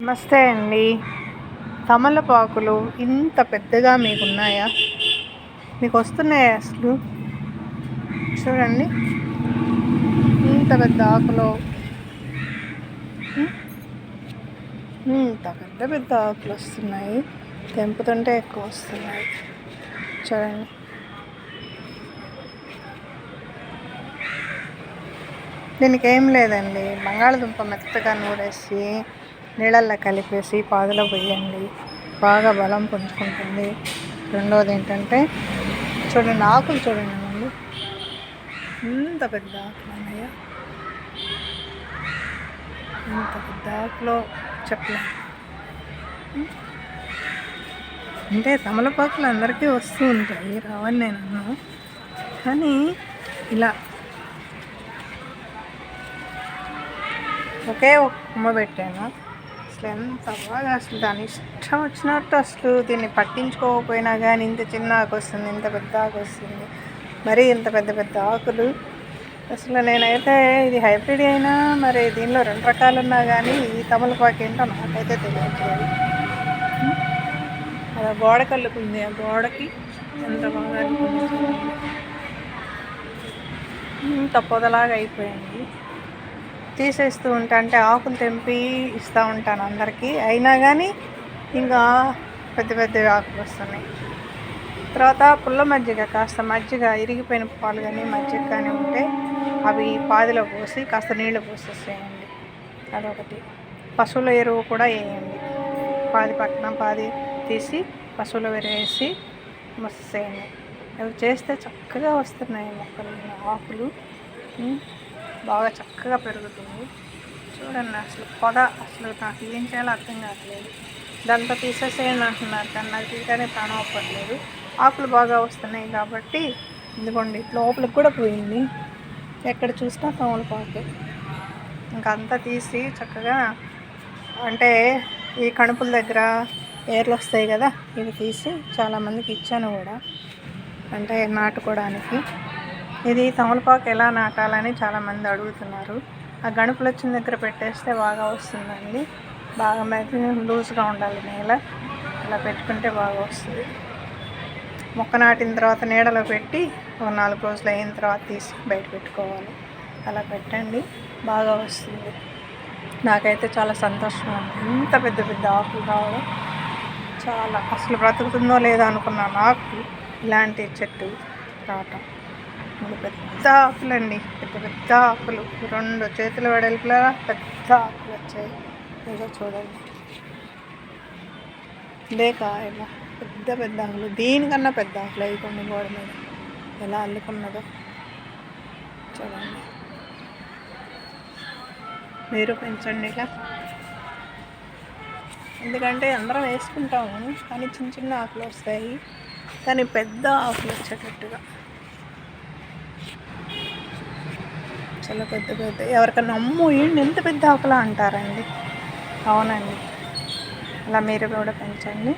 నమస్తే అండి. తమలపాకులు ఇంత పెద్దగా మీకున్నాయా? మీకు వస్తున్నాయా అసలు? చూడండి, ఇంత పెద్ద ఆకులు, ఇంత పెద్ద పెద్ద ఆకులు వస్తున్నాయి. తెంపుతుంటే ఎక్కువ వస్తున్నాయి. చూడండి, దీనికి ఏం లేదండి, బంగాళదుంప మెత్తగా నూరేసి నీళ్ళల్లో కలిపేసి పాదులో పోయండి, బాగా బలం పుంజుకుంటుంది. రెండోది ఏంటంటే చూడండి, ఆకులు చూడండి ముందు ఇంత పెద్ద ఆకులు ఉన్నాయా? ఇంత పెద్ద ఆకులో చెప్పలేదు. అంటే తమలపాకులు అందరికీ వస్తూ ఉంటాయి, రావని నేను అన్నాను. కానీ ఇలా ఒకే ఒక కొమ్మ పెట్టాను. అసలు ఎంత బాగా, అసలు దాని ఇష్టం వచ్చినట్టు, అసలు దీన్ని పట్టించుకోకపోయినా కానీ ఇంత చిన్న ఆకు వస్తుంది, ఇంత పెద్ద ఆకు వస్తుంది, మరీ ఇంత పెద్ద పెద్ద ఆకులు. అసలు నేనైతే ఇది హైబ్రిడ్ అయినా మరి దీనిలో 2 రకాలు ఉన్నా కానీ ఈ తమలపాకు ఏంటో నాకైతే తెలియట్లేదు. అలా గోడ కల్లుకుంది, ఆ గోడకి ఎంత బాగా ఇంత పొదలాగా అయిపోయింది. తీసేస్తూ ఉంటా, అంటే ఆకులు తెంపి ఇస్తూ ఉంటాను అందరికీ, అయినా కానీ ఇంకా పెద్ద పెద్ద ఆకులు వస్తున్నాయి. తర్వాత పుల్ల మజ్జిగ, కాస్త మజ్జిగ, ఇరిగిపోయిన పాలు కానీ మజ్జిగ కానీ ఉంటే అవి పాదిలో పోసి కాస్త నీళ్ళు పోసేసేయండి. అదొకటి. పశువుల ఎరువు కూడా వేయండి. పాది పక్కన పాది తీసి పశువుల ఎరువు వేసి మసేయండి. అవి చేస్తే చక్కగా వస్తున్నాయి మొక్కలు, ఆకులు బాగా చక్కగా పెరుగుతుంది. చూడండి, అసలు పొద, అసలు నాకు ఏం చేయాలో అర్థం కావట్లేదు. దాంతో తీసేసేయండి అంటున్నారు, కానీ నాకు తీయగానే ప్రాణం అవ్వట్లేదు. ఆకులు బాగా వస్తున్నాయి కాబట్టి ఇదిగోండి, లోపలికి కూడా పోయింది. ఎక్కడ చూసినా తమలపాకే. ఇంకా అంతా తీసి చక్కగా, అంటే ఈ కణుపుల దగ్గర ఏర్లు వస్తాయి కదా, ఇవి తీసి చాలామందికి ఇచ్చాను కూడా, అంటే నాటుకోవడానికి. ఇది తమలపాకు ఎలా నాటాలని చాలామంది అడుగుతున్నారు. ఆ గణుపులు వచ్చిన దగ్గర పెట్టేస్తే బాగా వస్తుందండి. బాగా లూజ్గా ఉండాలి నేల, అలా పెట్టుకుంటే బాగా వస్తుంది. మొక్క నాటిన తర్వాత నీడలో పెట్టి 4 రోజులు అయిన తర్వాత తీసి బయట పెట్టుకోవాలి. అలా పెట్టండి, బాగా వస్తుంది. నాకైతే చాలా సంతోషం ఉంది, ఇంత పెద్ద పెద్ద ఆకులు రావడం. చాలా, అసలు బ్రతుకుతుందో లేదో అనుకున్న నాకు ఇలాంటి చెట్టు రావటం. పెద్ద ఆకులండి, పెద్ద పెద్ద ఆకులు, 2 చేతుల వెడల్పులా పెద్ద ఆకులు వచ్చాయి. ఏదో చూడండి, ఇదే కాయల పెద్ద పెద్ద ఆకులు, దీనికన్నా పెద్ద ఆకులు అయిపోండి. గోడ మీద ఎలా అల్లుకున్నదో చూడండి. మీరు పెంచండి ఇలా, ఎందుకంటే అందరం వేసుకుంటాము కానీ చిన్న చిన్న ఆకులు వస్తాయి, కానీ పెద్ద ఆకులు వచ్చేటట్టుగా చాలా పెద్ద పెద్ద. ఎవరికన్నా అమ్ము ఏంటి ఎంత పెద్ద ఆకులా అంటారండి. అవునండి, అలా మీరు కూడా పెంచండి.